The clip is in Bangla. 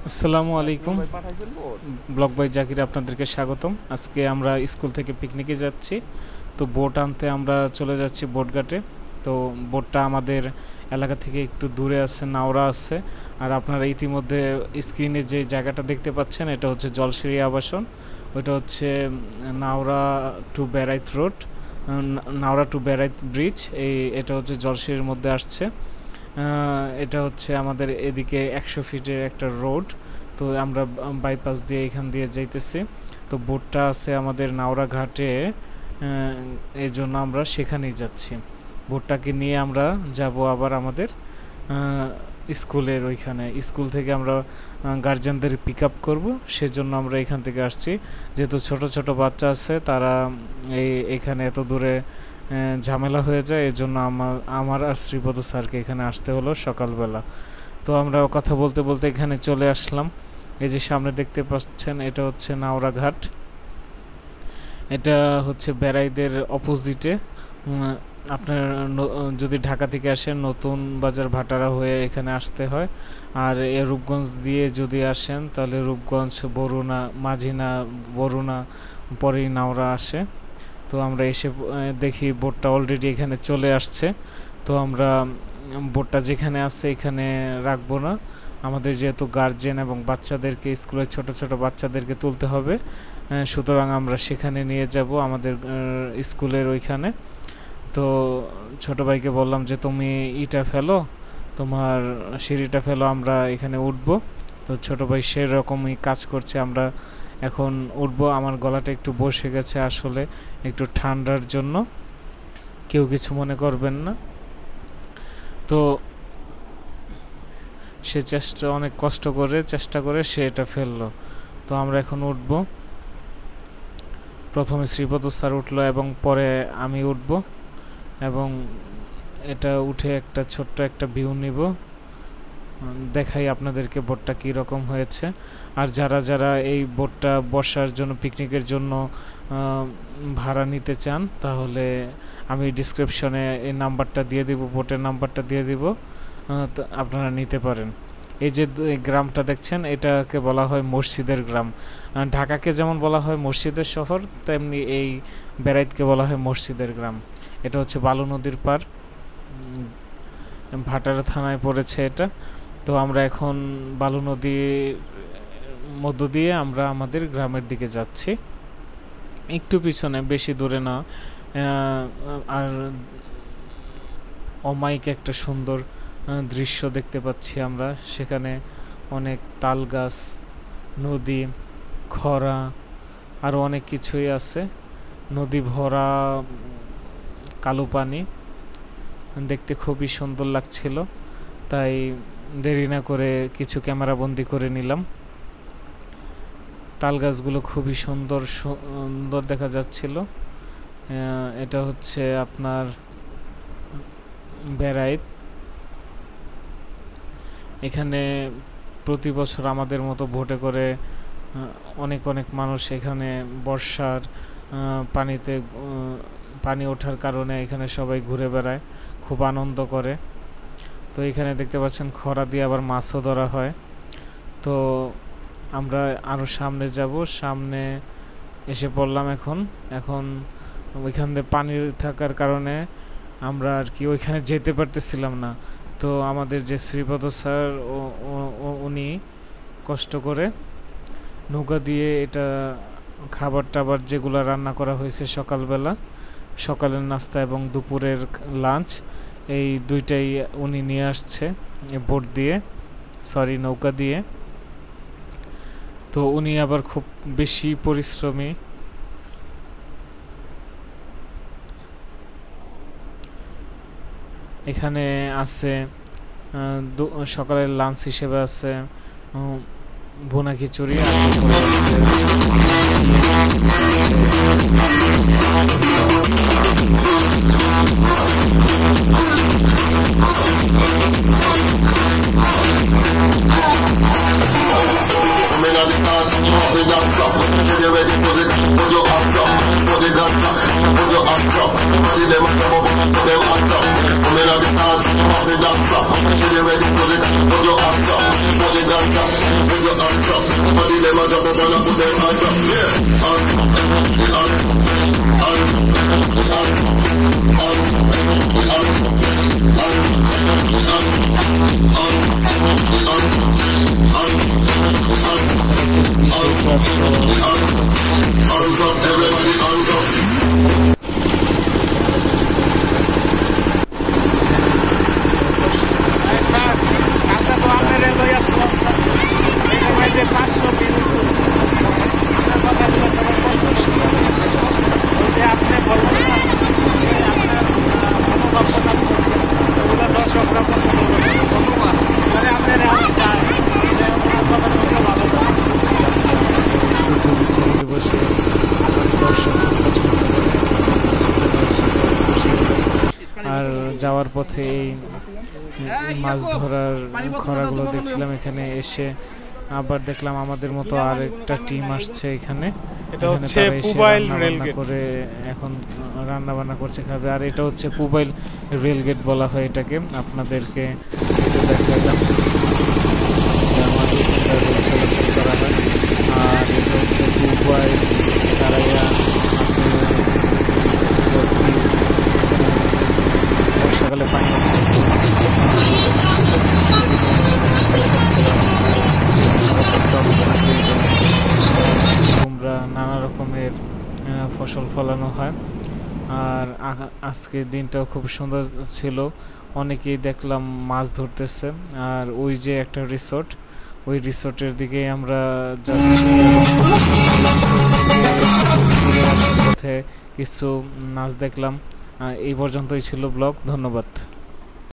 আসসালামু আলাইকুম। ব্লগ বাই জাকির আপনাদেরকে স্বাগতম। আজকে আমরা স্কুল থেকে পিকনিকে যাচ্ছি, তো বোট আনতে আমরা চলে যাচ্ছি বোটঘাটে। তো বোটটা আমাদের এলাকা থেকে একটু দূরে আছে, নাওরা আছে। আর আপনারা ইতিমধ্যে স্ক্রিনে যে জায়গাটা দেখতে পাচ্ছেন এটা হচ্ছে জলসিঁড়ি আবাসন। ওইটা হচ্ছে Naora two বেড়াইত road, Naora two বেড়াইত bridge. এটা হচ্ছে জলসিঁড়ির মধ্যে আসছে। এটা হচ্ছে আমাদের এদিকে 100 ফিটের একটা রোড। তো আমরা বাইপাস দিয়ে এখান দিয়ে যাইতেছি। তো বোটটা আছে আমাদের নাওরা ঘাটে, এই জন্য আমরা সেখানেই যাচ্ছি। বোটটাকে নিয়ে আমরা যাব আবার আমাদের স্কুলের ওইখানে। স্কুল থেকে আমরা গার্জিয়ানদের পিক আপ করবো, সেজন্য আমরা এখান থেকে আসছি। যেহেতু ছোট ছোট বাচ্চা আছে, তারা এখানে এত দূরে ঝামেলা হয়ে যায়, এই জন্য আমার আর শ্রীপদ স্যারকে এখানে আসতে হলো সকালবেলা। তো আমরা কথা বলতে বলতে এখানে চলে আসলাম। এই যে সামনে দেখতে পাচ্ছেন এটা হচ্ছে নাওরা ঘাট। এটা হচ্ছে বেড়াইদের অপোজিটে। আপনার যদি ঢাকা থেকে আসেন নতুন বাজার ভাটারা হয়ে এখানে আসতে হয়। আর রূপগঞ্জ দিয়ে যদি আসেন তাহলে রূপগঞ্জ, বরুণা, মাঝিনা, বরুণা পরেই নাওরা আসে। তো আমরা এসে দেখি বোটটা অলরেডি এখানে চলে আসছে। তো আমরা বোটটা যেখানে আছে এখানে রাখবো না, আমাদের যেহেতু গার্জেন এবং বাচ্চাদেরকে, স্কুলের ছোট ছোট বাচ্চাদেরকে তুলতে হবে, সুতরাং আমরা সেখানে নিয়ে যাব আমাদের স্কুলের ওইখানে। তো ছোট ভাইকে বললাম যে তুমি ইটা ফেলো, তোমার সিঁড়িটা ফেলো, আমরা এখানে উঠবো। তো ছোট ভাই সেরকমই কাজ করছে। আমরা এখন উঠবো। আমার গলাটা একটু বসে গেছে আসলে, একটু ঠান্ডার জন্য, কেউ কিছু মনে করবেন না। তো সে অনেক কষ্ট করে চেষ্টা করে সে এটা ফেললো। তো আমরা এখন উঠবো। প্রথমে শ্রীপদ স্যার উঠলো এবং পরে আমি উঠবো, এবং এটা উঠে একটা ছোট্ট একটা ভিউ নিব, দেখাই আপনাদেরকে বোটটা কী রকম হয়েছে। আর যারা যারা এই বোটটা বসার জন্য, পিকনিকের জন্য ভাড়া নিতে চান, তাহলে আমি ডিসক্রিপশনে এই নাম্বারটা দিয়ে দিব, বোটের নাম্বারটা দিয়ে দিব, আপনারা নিতে পারেন। এই যে গ্রামটা দেখছেন এটাকে বলা হয় মসজিদের গ্রাম। ঢাকাকে যেমন বলা হয় মসজিদের শহর, তেমনি এই বেড়াইতকে বলা হয় মসজিদের গ্রাম। এটা হচ্ছে বালু নদীর পার, ভাটারা থানায় পড়েছে এটা। তো আমরা এখন বালু নদীর মধ্য দিয়ে আমরা আমাদের গ্রামের দিকে যাচ্ছি, একটু পিছনে, বেশি দূরে না। আর অমায়িক একটা সুন্দর দৃশ্য দেখতে পাচ্ছি আমরা। সেখানে অনেক তাল গাছ, নদী, খরা, আরও অনেক কিছুই আছে। নদী ভরা কালো পানি, দেখতে খুবই সুন্দর লাগছিল। তাই দেরি না করে কিছু ক্যামেরা বন্দি করে নিলাম। তাল গাছগুলো খুবই সুন্দর সুন্দর দেখা যাচ্ছিল। এটা হচ্ছে আপনার বেড়াইত। এখানে প্রতি বছর আমাদের মতো ভোটে করে অনেক অনেক মানুষ এখানে বর্ষার পানি ওঠার কারণে এখানে সবাই ঘুরে বেড়ায়, খুব আনন্দ করে। তো এখানে দেখতে পাচ্ছেন খরা দিয়ে আবার মাছও ধরা হয়। তো আমরা আরও সামনে যাব, সামনে এসে পড়লাম। এখন ওইখান দিয়ে পানি থাকার কারণে আমরা আর কি ওইখানে যেতে পারতেছিলাম না। তো আমাদের যে শ্রীপদ স্যার, উনি কষ্ট করে নৌকা দিয়ে এটা খাবার টাবার যেগুলো রান্না করা হয়েছে সকালবেলা, সকালের নাস্তা এবং দুপুরের লাঞ্চ, এই দুইটাই উনি নিয়ে আসছে বোট দিয়ে, নৌকা দিয়ে। তো উনি আবার খুব বেশি পরিশ্রমী। এখানে আছে সকালের লাঞ্চ হিসেবে আছে ভুনা খিচুড়ি, your hands up. Somebody them a jump up and a put them hands up. Yeah. Hands up, hands up, hands up, hands up, hands up, hands up, hands up, everybody hands up. আর যাওয়ার পথে এই মাছ ধরার খরাগুলো দেখছিলাম, এখানে এসে আবার দেখলাম আমাদের মতো আরেকটা টিম আসছে এখানে। এটা হচ্ছে পুবাইল রেলগেট করে এখন রান্না বান্না করছে, খাবে। আর এটা হচ্ছে পুবাইল রেলগেট বলা হয় এটাকে। আপনাদেরকে দেখালাম চলাচল করা হয়। আর এটা হচ্ছে পুবাইল ছাড়াইয়া বর্ষাকালে পানি কুমড়া নানা রকমের ফসল ফলানো হয়। আর আজকের দিনটাও খুব সুন্দর ছিল, অনেকেই দেখলাম মাছ ধরতেছে। আর ওই যে একটা রিসোর্ট, ওই রিসোর্টের দিকে আমরা যাচ্ছি। পথে কিছু নাচ দেখলাম। এই পর্যন্তই ছিল ব্লগ। ধন্যবাদ।